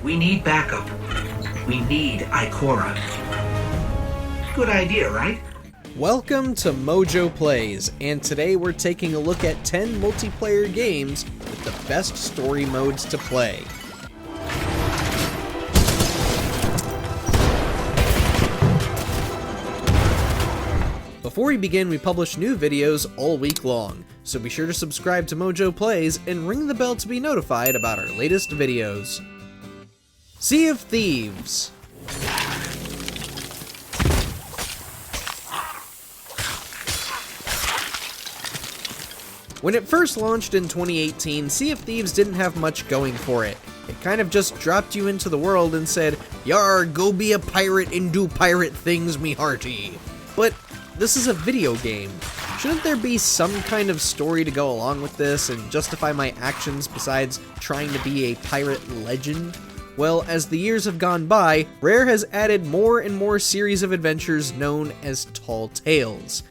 We need backup. We need Ikora. Good idea, right? Welcome to MojoPlays, and today we're taking a look at 10 multiplayer games with the best story modes to play. Before we begin, we publish new videos all week long, so be sure to subscribe to MojoPlays and ring the bell to be notified about our latest videos. Sea of Thieves. When it first launched in 2018, Sea of Thieves didn't have much going for it. It kind of just dropped you into the world and said, "Yar, go be a pirate and do pirate things, me hearty." But this is a video game. Shouldn't there be some kind of story to go along with this and justify my actions besides trying to be a pirate legend? Well, as the years have gone by, Rare has added more and more series of adventures known as Tall Tales.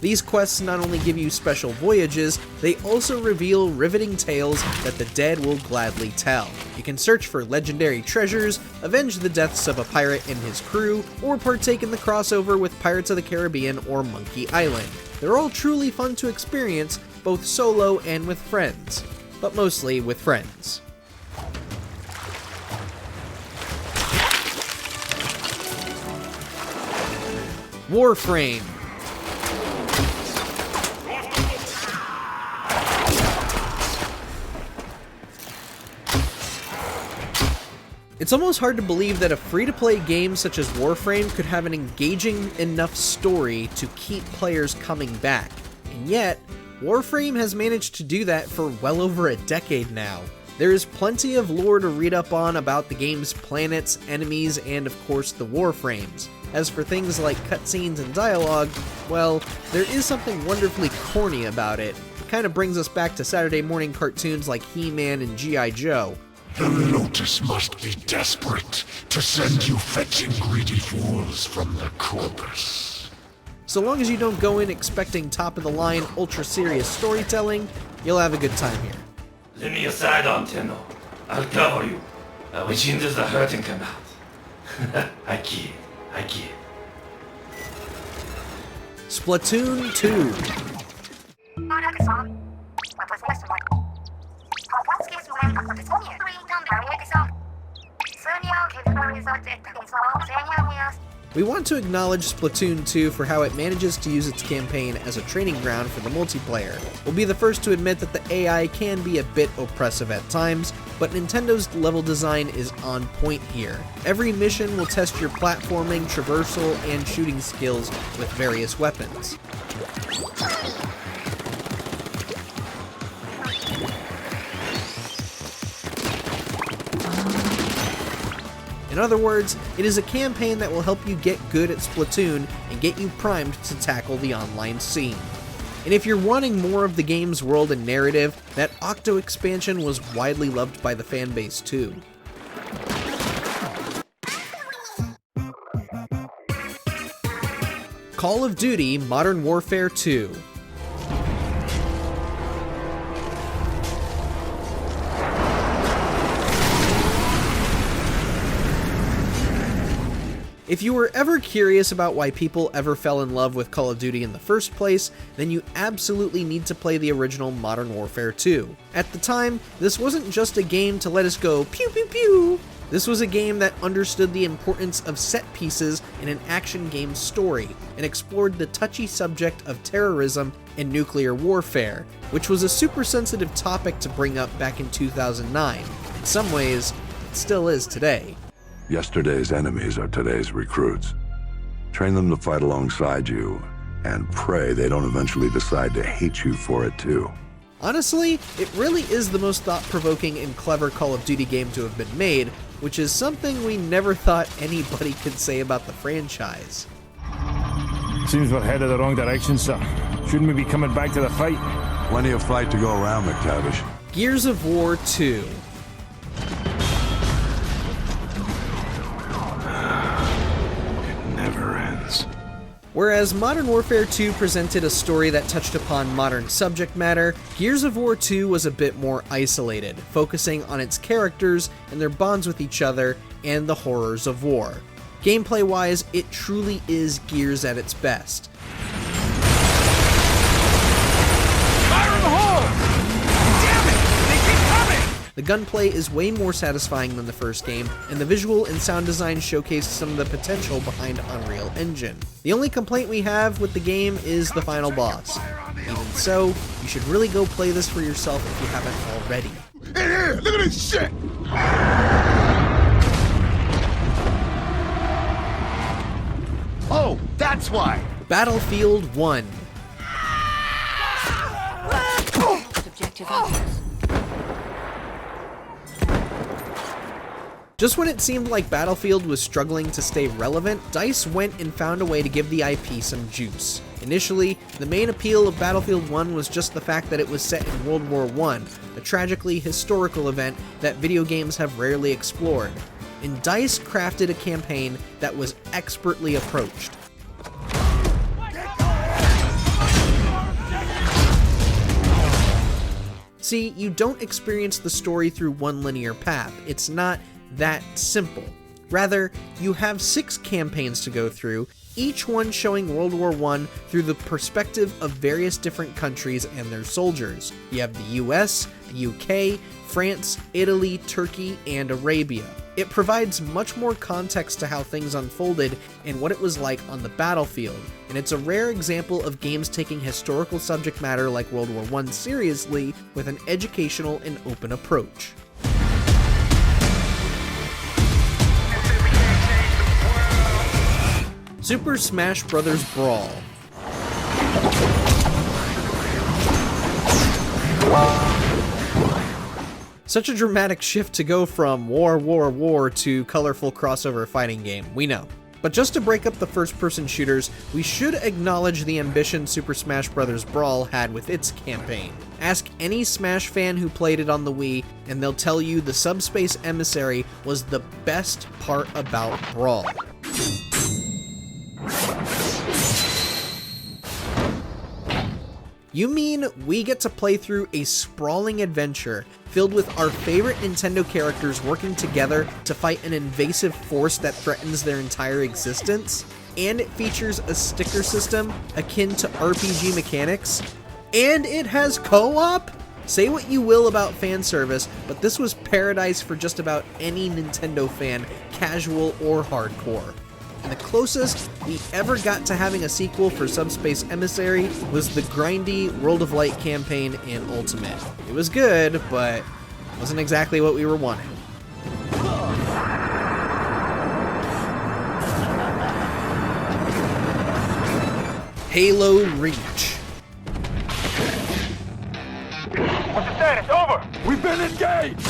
These quests not only give you special voyages, they also reveal riveting tales that the dead will gladly tell. You can search for legendary treasures, avenge the deaths of a pirate and his crew, or partake in the crossover with Pirates of the Caribbean or Monkey Island. They're all truly fun to experience, both solo and with friends, but mostly with friends. Warframe. It's almost hard to believe that a free-to-play game such as Warframe could have an engaging enough story to keep players coming back. And yet, Warframe has managed to do that for well over a decade now. There is plenty of lore to read up on about the game's planets, enemies, and of course the Warframes. As for things like cutscenes and dialogue, well, there is something wonderfully corny about it. It kind of brings us back to Saturday morning cartoons like He-Man and G.I. Joe. The Lotus must be desperate to send you fetching greedy fools from the corpus. So long as you don't go in expecting top-of-the-line, ultra-serious storytelling, you'll have a good time here. Leave me aside, Antenno. I'll cover you. Which does the hurting come out? I kid. Splatoon 2. We want to acknowledge Splatoon 2 for how it manages to use its campaign as a training ground for the multiplayer. We'll be the first to admit that the AI can be a bit oppressive at times, but Nintendo's level design is on point here. Every mission will test your platforming, traversal, and shooting skills with various weapons. In other words, it is a campaign that will help you get good at Splatoon and get you primed to tackle the online scene. And if you're wanting more of the game's world and narrative, that Octo expansion was widely loved by the fanbase too. Call of Duty Modern Warfare 2. If you were ever curious about why people ever fell in love with Call of Duty in the first place, then you absolutely need to play the original Modern Warfare 2. At the time, this wasn't just a game to let us go pew pew pew. This was a game that understood the importance of set pieces in an action game story, and explored the touchy subject of terrorism and nuclear warfare, which was a super sensitive topic to bring up back in 2009. In some ways, it still is today. Yesterday's enemies are today's recruits. Train them to fight alongside you, and pray they don't eventually decide to hate you for it too. Honestly, it really is the most thought-provoking and clever Call of Duty game to have been made, which is something we never thought anybody could say about the franchise. Seems we're headed the wrong direction, sir. Shouldn't we be coming back to the fight? Plenty of fight to go around, McTavish. Gears of War 2. Whereas Modern Warfare 2 presented a story that touched upon modern subject matter, Gears of War 2 was a bit more isolated, focusing on its characters and their bonds with each other and the horrors of war. Gameplay-wise, it truly is Gears at its best. Fire in the hole! Damn it! They keep coming! The gunplay is way more satisfying than the first game, and the visual and sound design showcased some of the potential behind Unreal Engine. The only complaint we have with the game is the final boss. Even so, you should really go play this for yourself if you haven't already. In here! Look at this shit! Oh, that's why! Battlefield 1. Objective obvious. Just when it seemed like Battlefield was struggling to stay relevant, DICE went and found a way to give the IP some juice. Initially, the main appeal of Battlefield 1 was just the fact that it was set in World War I, a tragically historical event that video games have rarely explored. And DICE crafted a campaign that was expertly approached. See, you don't experience the story through one linear path. It's not that simple. Rather, you have 6 campaigns to go through, each one showing World War I through the perspective of various different countries and their soldiers. You have the US, the UK, France, Italy, Turkey, and Arabia. It provides much more context to how things unfolded and what it was like on the battlefield, and it's a rare example of games taking historical subject matter like World War I seriously with an educational and open approach. Super Smash Bros. Brawl. Such a dramatic shift to go from war to colorful crossover fighting game, we know. But just to break up the first-person shooters, we should acknowledge the ambition Super Smash Bros. Brawl had with its campaign. Ask any Smash fan who played it on the Wii, and they'll tell you the Subspace Emissary was the best part about Brawl. You mean we get to play through a sprawling adventure filled with our favorite Nintendo characters working together to fight an invasive force that threatens their entire existence? And it features a sticker system akin to RPG mechanics? And it has co-op? Say what you will about fan service, but this was paradise for just about any Nintendo fan, casual or hardcore. And the closest we ever got to having a sequel for Subspace Emissary was the grindy World of Light campaign in Ultimate. It was good, but wasn't exactly what we were wanting. Halo Reach. What's the status? Over! We've been engaged!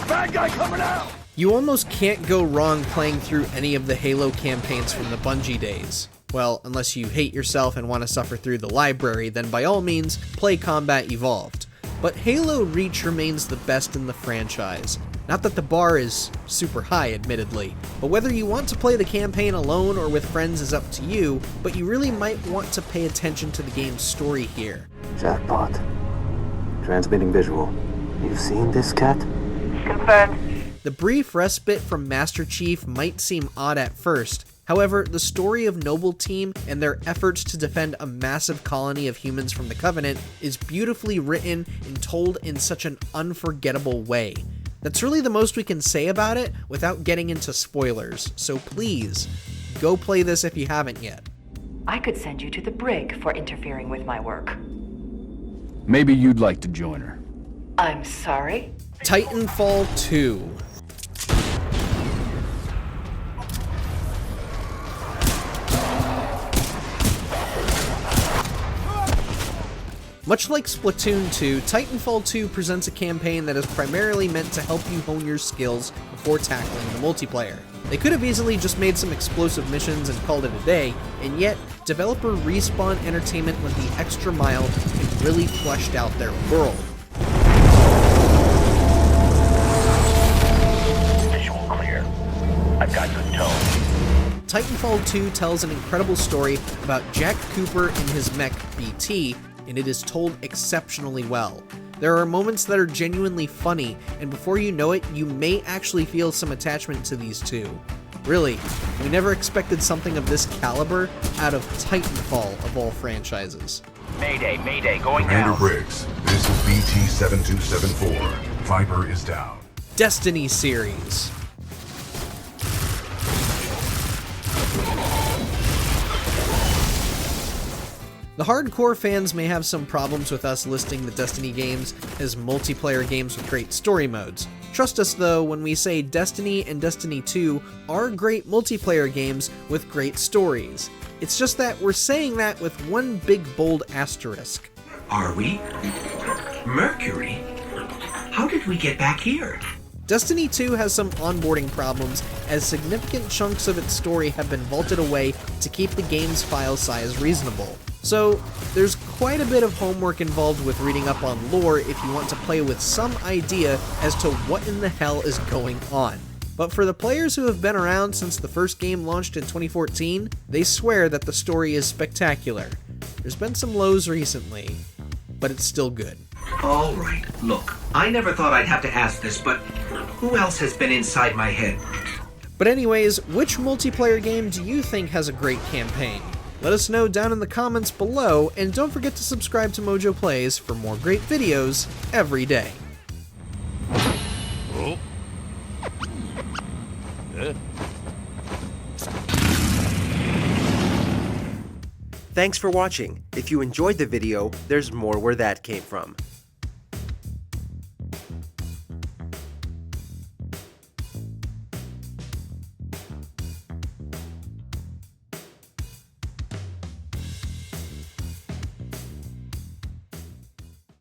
Bad guy coming out! You almost can't go wrong playing through any of the Halo campaigns from the Bungie days. Well, unless you hate yourself and want to suffer through the library, then by all means, play Combat Evolved. But Halo Reach remains the best in the franchise. Not that the bar is super high, admittedly, but whether you want to play the campaign alone or with friends is up to you, but you really might want to pay attention to the game's story here. Jackpot. Transmitting visual. You've seen this, cat? Confirmed. The brief respite from Master Chief might seem odd at first. However, the story of Noble Team and their efforts to defend a massive colony of humans from the Covenant is beautifully written and told in such an unforgettable way. That's really the most we can say about it without getting into spoilers, so please, go play this if you haven't yet. I could send you to the brig for interfering with my work. Maybe you'd like to join her. I'm sorry? Titanfall 2. Much like Splatoon 2, Titanfall 2 presents a campaign that is primarily meant to help you hone your skills before tackling the multiplayer. They could have easily just made some explosive missions and called it a day, and yet, developer Respawn Entertainment went the extra mile and really fleshed out their world. Visual clear. I've got good tone. Titanfall 2 tells an incredible story about Jack Cooper and his mech, BT, and it is told exceptionally well. There are moments that are genuinely funny, and before you know it, you may actually feel some attachment to these two. Really, we never expected something of this caliber out of Titanfall of all franchises. Mayday, Mayday, going Commander down. Briggs, this is BT-7274. Viper is down. Destiny series. The hardcore fans may have some problems with us listing the Destiny games as multiplayer games with great story modes. Trust us though when we say Destiny and Destiny 2 are great multiplayer games with great stories. It's just that we're saying that with one big bold asterisk. Are we? Mercury? How did we get back here? Destiny 2 has some onboarding problems, as significant chunks of its story have been vaulted away to keep the game's file size reasonable. So, there's quite a bit of homework involved with reading up on lore if you want to play with some idea as to what in the hell is going on. But for the players who have been around since the first game launched in 2014, they swear that the story is spectacular. There's been some lows recently, but it's still good. Alright, look, I never thought I'd have to ask this, but who else has been inside my head? But anyways, which multiplayer game do you think has a great campaign? Let us know down in the comments below, and don't forget to subscribe to MojoPlays for more great videos every day. Oh. Thanks for watching. If you enjoyed the video, there's more where that came from.